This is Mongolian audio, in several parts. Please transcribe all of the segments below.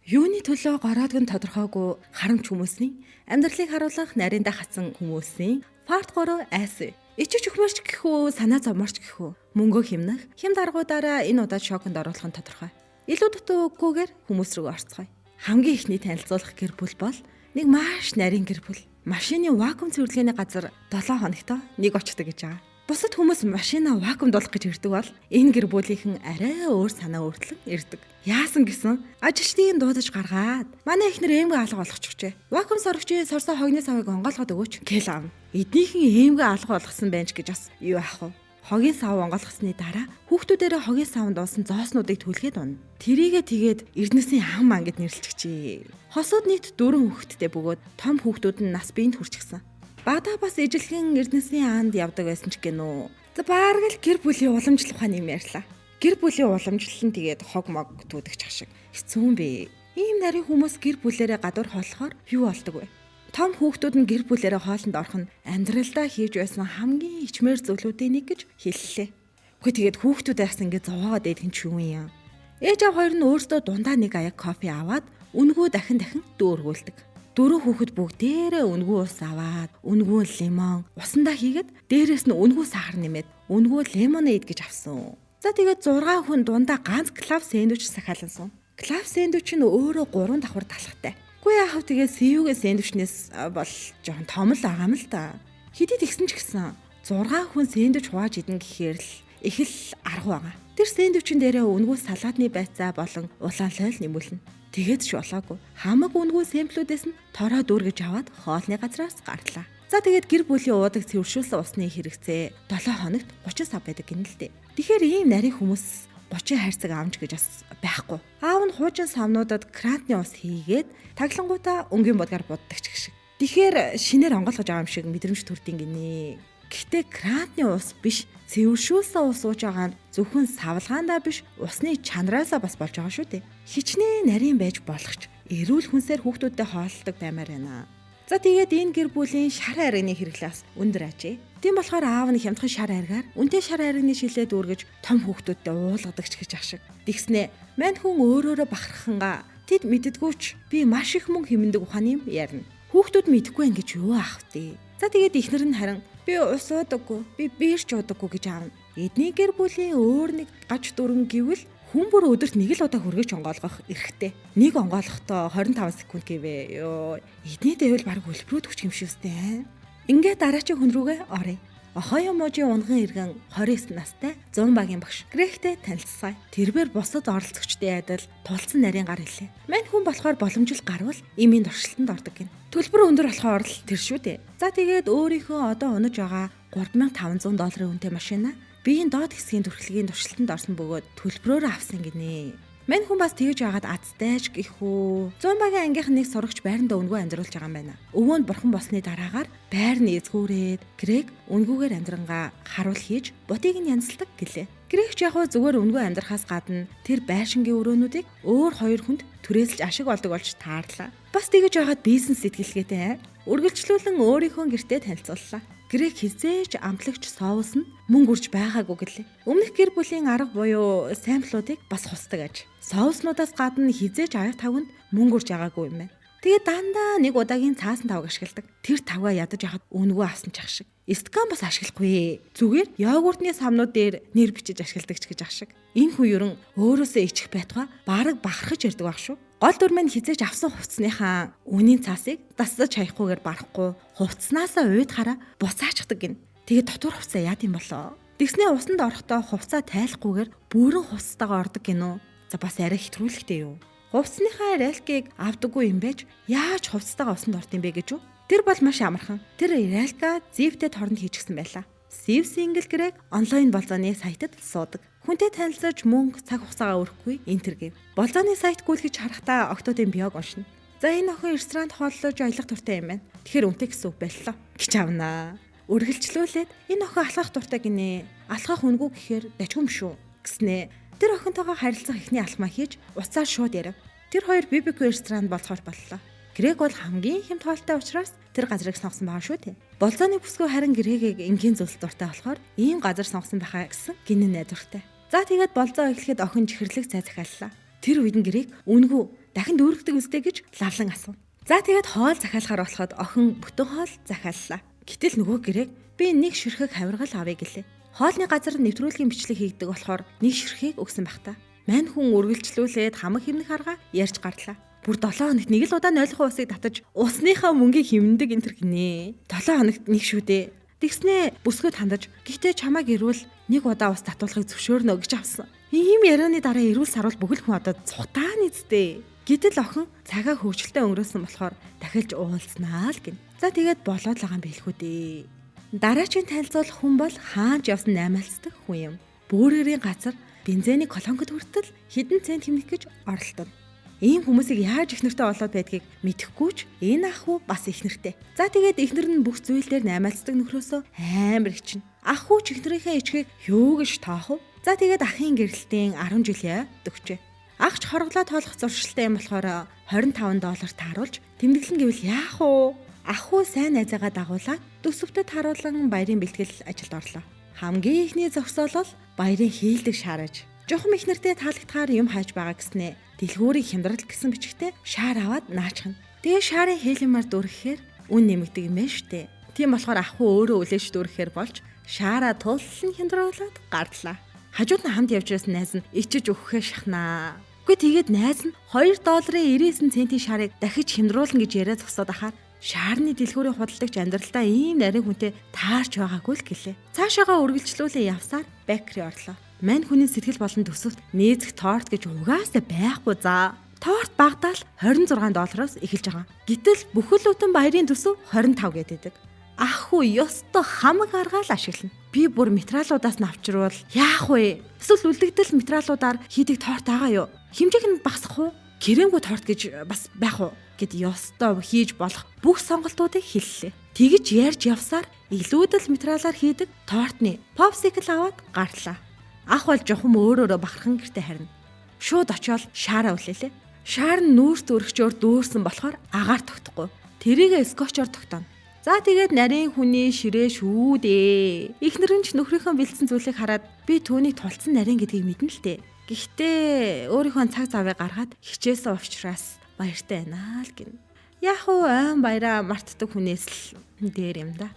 Юуны төлөө гороодг нь тодорхойгүй харамч хүмүүсийн амьдралыг харуулах нарийнда хатсан хүмүүсийн фарт гороо айс. Ичиж өгмөрч гэхүү санаа зовморч гэхүү мөнгөө хэмнэх хэм даргуудаараа энэ удаад шоконд оруулах нь тодорхой. Илүү дутуугүйгээр хүмүүс рүү орцгоё. Хамгийн ихний танилцуулах гэр бүл бол нэг маш нарийн гэр бүл. Машины вакуум цэвэрлэгээний газар 7 хоногт нэг очдог гэж байгаа. Бусад хүмүүс машина вакуумд болох гэж ирдэг бол энэ гэр бүлийнхэн арай өөр санаа өөртлөн ирдэг. Яасан гэсэн ажилчдыг дуудаж гаргаад манай ихнэр эмгэ алга болгочихжээ. Вакуум сорогчийн сорсон хогны савыг онгойлгоод өгөөч гээл аав. Эднийхэн эмгэ алга болгосон байж гэж бас юу ах вэ? Хогийн сав онгойлгосны дараа хүүхдүүдээрээ хогийн савнд уусан зооснуудыг түлхээд унна. Тэрийгэ тэгээд Эрдэнэсийн ам ангид нэрлэлчихжээ. Хосууд нийт 4 хүүхэдтэй бөгөөд том хүүхдүүд нь нас биеинд хүрчихсэн. Бада бас ижилхэн Эрдэнэсийн аанд явдаг байсан ч гэнэ үү. За баараг л гэр бүлийн уламжлал ухааны юм ярьлаа. Гэр бүлийн уламжлал нь тэгээд хог мог түүдэгч шиг. Хэцүү бэ? Ийм нарийн хүмүүс гэр бүлээрээ гадуур хооллохоор юу болдог вэ? Том хүүхдүүд нь гэр бүлээрээ хоолнд орох нь амьдралдаа хийж байсан хамгийн ичмэр зүйлүүдийн нэг гэж хэллээ. Гэхдээ тэгээд хүүхдүүдээс ингэ зовоогоод идэх нь ч юм юм. Ээж аав хоёр нь өөрсдөө дундаа нэг аяг кофе аваад үнгүү дахин дүүргүүлдэг. 4 хүүхэд бүгдээрээ үнгүү ус аваад, үнгүү лимон, усандаа хийгээд дээрээс нь үнгүү сахар нэмээд үнгүү лемонейд гэж авсан. За тэгээд 6 хүн дундаа ганц клав сэндвич сахиалсан. Клав сэндвич нь өөрөө 3 давхар талхтай. Гүй яахав тэгээд сэвүүгээ сэндвичнээс бол жоохон том л байгаа юм л та. Хэдий тэгсэн ч гэсэн 6 хүн сэндвич хувааж идэн гэхээр л их л арга байгаа. Тэр сэндвичэн дээрээ үнгүү салаатны байцаа болон улаан лойл нэмүүлнэ. Тэгээд ч болоогүй. Хамаг үнгүү сэмплүүдээс нь тороо дүүргэж аваад хоолны газраас гарлаа. За тэгээд гэр бүлийн уудаг цэвэршүүлсэн усны хэрэгцээ 7 хоногт 30 сав байдаг гэнэ л дээ. Тэгэхээр ийм нарийн хүмүүс 30 хайрцаг аамж гэж бас байхгүй. Аав нь хуучин савнуудад крантны ус хийгээд таглангуудаа өнгийн бодгаар буддаг ч гэх шиг. Тэгэхээр шинээр онгойлгож байгаа юм шиг мэдрэмж төрдийн гинэ. Гэхдээ крантны ус биш, цэвэршүүлсэн ус ууж байгаа нь зөвхөн савлгаандаа биш, усны чанараасаа бас болж байгаа шүү дээ. Хичнээн нарийн байж болох ч эрүүл хүнсээр хүүхдүүдтэй хооллдог баймаар байна. За тэгээд энэ гэр бүлийн шар хайрганы хэрэглээс өндөр ажээ. Тийм болохоор аав нь хямдхан шар хайргаар үнтэй шар хайрганы шилээ дүүргэж том хүүхдүүдтэй уулгадаг ч гэж ах шиг. Тэгснэ мань хүн өөрөөрөө бахархангаа тэд мэддэггүйч би маш их мөнгө хэмндэг ухааны юм ярина. Хүүхдүүд мэдэхгүй ин гэж юу аах вэ? За тэгээд ихнэр нь харин би ус уудаггүй, би бирч уудаггүй гэж аавна. Эдний гэр бүлийн өөр нэг гаж дүрэн гэвэл хүн бүр өдөрт нэг л удаа хөргөж онгойлгох эрхтэй. Нэг онгойлгохдоо 25 секунд гэвэ. Йоо, эдний дэвэл баг хөлбрүүд хүч юм шиг үстэй. Ингээ дараачийн хүн рүүгээ оръё. Охойо можийн унган иргэн 29 настай 100 багийн багш Грехтэй танилцсаа. Тэрээр бусад оролцогчдын адил тулцсан нарийн гар хэлээ. Мань хүн болохоор боломжил гарвал имийн туршилтанд ордог гин. Төлбөр өндөр болохоор л тэр шүү дээ. За тэгээд өөрийнхөө одоо унаж байгаа $3,500 үнэтэй машина биеийн доод хэсгийн төрхлөгийн туршилтанд орсон бөгөөд төлбөрөөр авсан гинэ. Мань хүн бас тэгж яагаад азтайч гэхүү. 100 багийн ангийнхан нэг сурагч байранда өнгөө амьдруулж байгаа юм байна. Өвөөнд бурхан болсны дараагаар байрны эзгүүрээд Грег өнгөөгөр амьдрангаа харуул хийж бутыг нь янзалдаг гэлээ. Грег ч яг зүгээр өнгөө амьдрахаас гадна тэр байшингийн өрөөнүүдийг өөр хоёр хүнд түрээсэлж ашиг олдог болж таарлаа. Бас тэгж яагаад бизнес сэтгэлгээтэй үргэлжлүүлэн өөрийнхөө гэртээ танилцууллаа. Грег хизээж амтлагч соус нь мөнгө үрж байгаагүй гэлээ. Өмнөх гэр бүлийн арга буюу самплуудыг бас хусдаг аж. Соуснуудаас гадна хизээж аяг тавганд мөнгө үрж байгаагүй юм байна. Тэгээд дандаа нэг удаагийн цаасан тавг ашигладаг. Тэр тавгаа ядаж яхад өнгөө авсан ч ах шиг. Стакан бас ашиглахгүй. Зүгээр йогуртны самнууд дээр нэр бичиж ашигладаг ч гэж ах шиг. Энэ хүн ерөн өөрөөсөө ичих байтугай бараг бахархаж ирдэг баг шүү. Гол дүр мань хизээж авсан хувцсныхаа үнийн цаасыг дасаж хаяггүйгээр барахгүй хувцснаасаа уйдахаараа буцаачдаг гин. Тэгээд дотор хувцаа яад юм болоо. Тэгснээ усанд орохдоо хувцаа тайлахгүйгээр бүрэн хувцастайгаа ордог гинөө. За бас арай хэтрүүлэгтэй юу. Хувцсныхаа релкийг авдаггүй юм байж яаж хувцастайгаа усанд орд юм бэ гэж үү? Тэр бол маш амархан. Тэр релка зивтэд хоронд хийчихсэн байлаа. Сив сингл Грег онлайн болзооны сайтад суудаг. Хүнтэй танилцаж мөнгө цаг хугацаагаа өрөхгүй энтер гэв. Болзооны сайт гүйлгэж харахтаа октоодын биог уншина. За энэ охин ресторанд хооллож аялах дуртай юм байна. Тэгэхээр үнтэй гэсэн үг боллоо гэж авнаа. Үргэлжлүүлээд энэ охин алхах дуртай гинэ. Алхах үнгүй гэхээр дажгүй юм шүү гэснэ. Тэр охинтойгоо харилцах ихний алхмаа хийж уцаар шууд ярив. Тэр хоёр BBQ ресторанд болцохоор боллоо. Грег бол хамгийн хэм тоолтой учраас тэр газрыг сонгосон байгаа шүү дээ. Болзооны бүсгүй харин Грегийг энгийн зүйлс дуртай болохоор ийм газар сонгосон байхаа гэсэн гинэн найдвартай. За тэгээд болзоо эхлэхэд охин чихэрлэг цай захиаллаа. Тэр үед нь гэрээг үнгүү дахин дүүргдэг үстэй гэж лавлан асуув. За тэгээд хоол захиалахаар болоход охин бүтэн хоол захиаллаа. Гэтэл нөгөө гэрээг би нэг ширхэг хавиргал авъя гэлээ. Хоолны газар нэвтрүүлгийн бичлэг хийгдэг болохоор нэг ширхгийг өгсөн байх та. Мань хүн үргэлжлүүлээд хамаг хэмнэх арга ярьж гарлаа. Бүр 7 хоногт нэг л удаа нойлохоо усыг татаж усныхаа мөнгийг хэмндэг энэ төр гинэ. 7 хоногт нэг шүү дээ. Тэгснээ бүсгүйд хандаж гэхдээ чамайг ирвэл нэг удаа ус татуулахыг зөвшөөрнө гэж авсан. Ийм ярианы дараа эрүүл сарвал бүхэл хүн одоо цухтаа нэзтэй. Гэтэл охин цагаа хөвгчлөлтөд өнгөрөөсөн болохоор дахилж уулзнаа л гин. За тэгээд болоод л байгаа юм билхүү дээ. Дараагийн танилцуулах хүн бол хаанч явсан наймаалцдаг хүн юм. Бөөрийн газар бензиний колонкод хүртэл хэдэн цент хэмнэх гэж оролдоно. Ийм хүмүүсийг яаж их нэртэй болоод байдгийг мэдэхгүй ч энэ ах уу бас их нэртэй. За тэгээд ихнэр нь бүх зүйл дээр наймаалцдаг нөхрөөсөө амар ихчин. Ах уу ч ихнэрийнхээ ичгийг юу гэж тоох вэ? За тэгээд ахын гэрэлтийн 10 жилээ өгчээ. Агч хорглоо тоолох зуршилтай юм болохоор $25 тааруулж тэмдэглэн гэвэл яах вэ? Ах уу сайн найзаагаа дагуулаад төсөвтөд харуулan баярын бэлтгэл ажилд орлоо. Хамгийн ихний зогсоол бол баярын хийлдэг шаараж. Жохом их нэртэй таалагдахаар юм хайж байгаа гэснээ дэлгүүрийн хямдрал гэсэн бичгтээ шаар аваад наачхна. Тэгээ шаарын хэлэмар дүрхэхээр үн нэмэгдэг юм ээ штэ. Тийм болохоор ах уу өөрөө үлээж дүрхэхээр болж шаараа тулсан хямдруулаад гарлаа. Хажууд нь хамт явж байсан найз нь ичиж өгөхөө шахнаа. Үгүй тэгээд найз нь $2.99 шарыг дахиж хямдруулна гэж яриа зогсоод ахаар шаарны дэлгүүрийн худалдагч амьдралдаа ийм нарийн хүнтэй таарч байгаагүй л гэлээ. Цаашаага үргэлжлүүлээ явсаар бэкри орлоо. Мань хүний сэтгэл болон төсөвт нээзэх торт гэж угаасаа байхгүй за. Торт багтаал $26 эхэлж байгаа. Гэтэл бүхэл бүтэн баярын төсөв 25 гэдэг. Ах уу ёстой хамаг аргаал ашиглана. Би бүр материалуудаас навчруул яах вэ? Эсвэл үлдэгдэл материалуудаар хийдэг торт байгаа юу? Хэмжээг нь багасгах уу? Кремгүй торт гэж бас байх уу? Гэд ёстой хийж болох бүх сонголтуудыг хэллээ. Тэгж ярьж явсаар илүүдэл материалаар хийдэг тортны попсикл аваад гарлаа. Ах бол жохом өөрөөрөө бахархан гэртээ харина. Шууд очиод шаараа үлээлээ. Шаар нь нүүрс өргчөөр дүүрсэн болохоор агаар тогтохгүй. Тэрийгэ скотчоор тогтооно. За тэгээд нарийн хүний ширээ шүү дээ. Ихнэр нь ч нөхрийнхөө бэлдсэн зүйлийг хараад би түүнийг тулцсан нарийн гэдгийг мэднэ л дээ. Гэхдээ өөрийнхөө цаг завыг гаргаад хичээсэн учраас баяртай байна л гин. Яг уу айн баяраа мартдаг хүнээс л дээр юм да.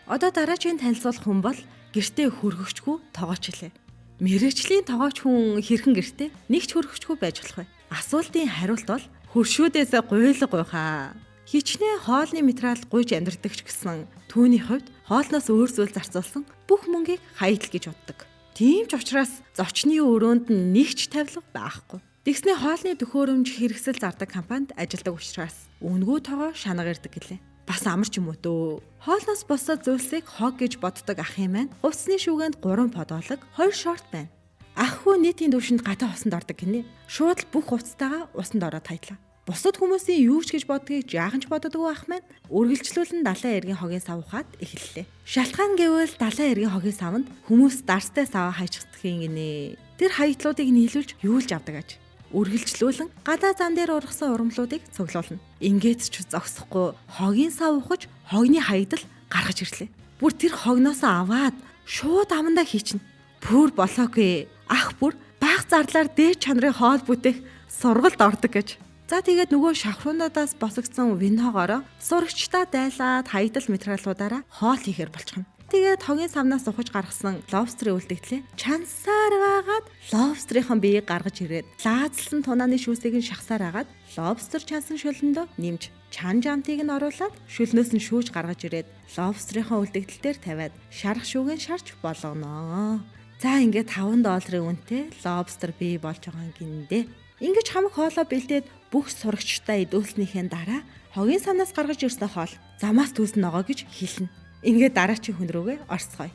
Одоо дараагийн танилцуулах хүн бол гэртээ хөргөгчгүй тоогооч хэлээ. Мэргэжлийн тоогооч хүн хэрхэн гэртээ нэг ч хөргөгчгүй байж болох вэ? Асуултын хариулт бол хөршүүдээс гуйлга гуйхаа. Хичнээн хоолны материал гуйж амьдрдаг ч гэсэн түүний хувьд хоолноос өөр зүйл зарцуулсан бүх мөнгийг хаягдл гэж боддог. Тийм ч учраас зочны өрөөнд нэг ч тавилга байхгүй. Тэгснээ хоолны төхөөрөмж хэрэгсэл зардаг компанид ажилладаг учраас үнгүү тоогоо шанага ирдэг гэлээ. Бас амар ч юм уу дөө. Хоолноос босоод зүйлсийг хог гэж боддог ахын маань хувцсны шүүгэнд 3 подолог 2 шорт байна. Ах хүү нийтийн төвшөнд гатаа усанд ордог гинэ. Шууд л бүх хувцастайгаа усанд ороод хайдлаа. Бусад хүмүүсийн юу ч гэж боддгийг жаахан ч боддоггүй ах маань үргэлжлүүлэн далайн эргийн хогийн сав ухаад эхэллээ. Шалтгаан гэвэл далайн эргийн хогийн савнд хүмүүс дарстай саваа хайчихдагын гинэ. Тэр хаятлуудыг нийлүүлж юулж авдаг аж. Үргэлжлүүлэн гадаа зам дээр ургасан урамлуудыг цуглуулна. Ингээд ч зогсохгүй хогийн сав ухаж хогны хаягдал гаргаж ирлээ. Бүр тэр хогноос аваад шууд амандаа хийчихнэ. Бүр болоогүй. Ах бүр баг зарлаар дээд чанарын хоол бүтээх сургалт ордог гэж. За тэгээд нөгөө шавхруунуудаас босогдсон виногоороо сурагчдаа дайлаад хаягдал материалуудаараа хоол хийхээр болчихно. Тэгээд хогийн савнаас ухаж гаргасан лобстерийн үлдэгдлээ чансаар байгаад лобстерийн биеийг гаргаж ирээд лаазлсан тунааны шүүсийг нь шахсаар агаад лобстер чансан шөлөндөө нэмж чан жамтыг нь оруулаад шөлнөөс нь шүүж гаргаж ирээд лобстерийн үлдэгдэл дээр тавиад шарах шүүгэн шарч болгоно. За ингээд $5 үнэтэй лобстер бий болж байгаа юм гиндэ. Ингэж хамаг хоолоо бэлдээд бүх сурагчтай идүүлснийхээ дараа хогийн санаас гаргаж ирсэн хоол замаас түүсэн ногоо гэж хэлнэ. Ингээд дараачийн хүн рүүгээ орсгоё.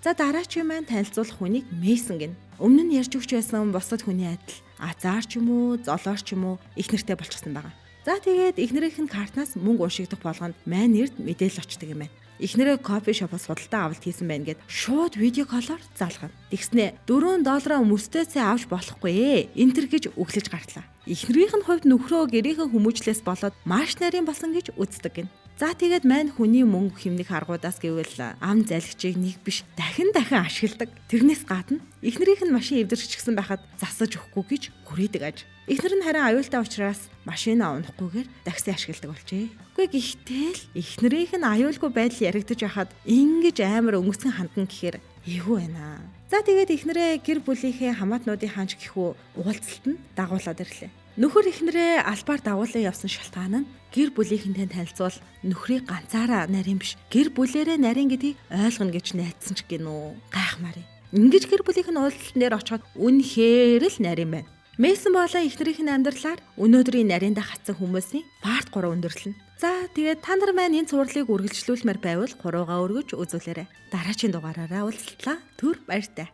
За дараачийн маань танилцуулах хүнийг Мейсон гин. Өмнө нь ярьж өгч байсан бусад хүний адил азар ч юм уу, золоор ч юм уу их нэртэй болчихсон байгаа. За тэгээд их нэрийнх нь картнаас мөнгө уншигдах болгонд маань нэрд мэдээлэл очдөг юм байна. Ихнэрээ кофе шопоос худалдаа авалт хийсэн байна гэд шууд видео колоор залгана. Тэгснэ $4 мөстэйсээ авч болохгүй энтер гэж өглөж гартлаа. Ихнэрийнх нь хувьд нөхрөө гэрийнхэн хүмүүжлээс болоод маш нарийн болсон гэж үздэг гин. За тэгээд мань хүний мөнгө хэмнэх аргуудаас гэвэл ам залгичийг нэг биш дахин ашигладаг. Тэрнээс гадна эхнэрийнх нь машин эвдэрчихсэн байхад засаж өгөхгүй гэж гүрийдэг аж. Эхнэр нь харин аюултай учраас машинаа унахгүйгээр такси ашигладаг болжээ. Гэхдээ гихтэл эхнэрийнх нь аюулгүй байдал яригдаж байхад ингэж амар өнгөцгөн хандна гэхээр эвгүй байна. За тэгээд эхнэрээ гэр бүлийнхээ хамаатнуудын ханж гэхүү уулзалт нь дагуулад ирлээ. Нөхөр эхнэрээ албаар дагуулan явсан шалтгаан нь гэр бүлийнхэнтэй танилцвал нөхрийг ганцаараа нарийн биш гэр бүлээрээ нарийн гэдгийг ойлгоно гэж найдсан ч гинөө гайхмаар юм. Ингэж гэр бүлийнх нь уулзалт нэр очиход үнэхээр л нарийн байна. Мэйсэн болоо эхнэрийнх нь амьдралаар өнөөдрийн нарийнда хатсан хүмүүсийн part 3 өндөрлөн. За тэгээд та нар маань энэ цувралыг үргэлжлүүлмээр байвал 3-гаа өргөж үзүүлээрэй. Дараагийн дугаараараа уулзлаа. Түр баяртай.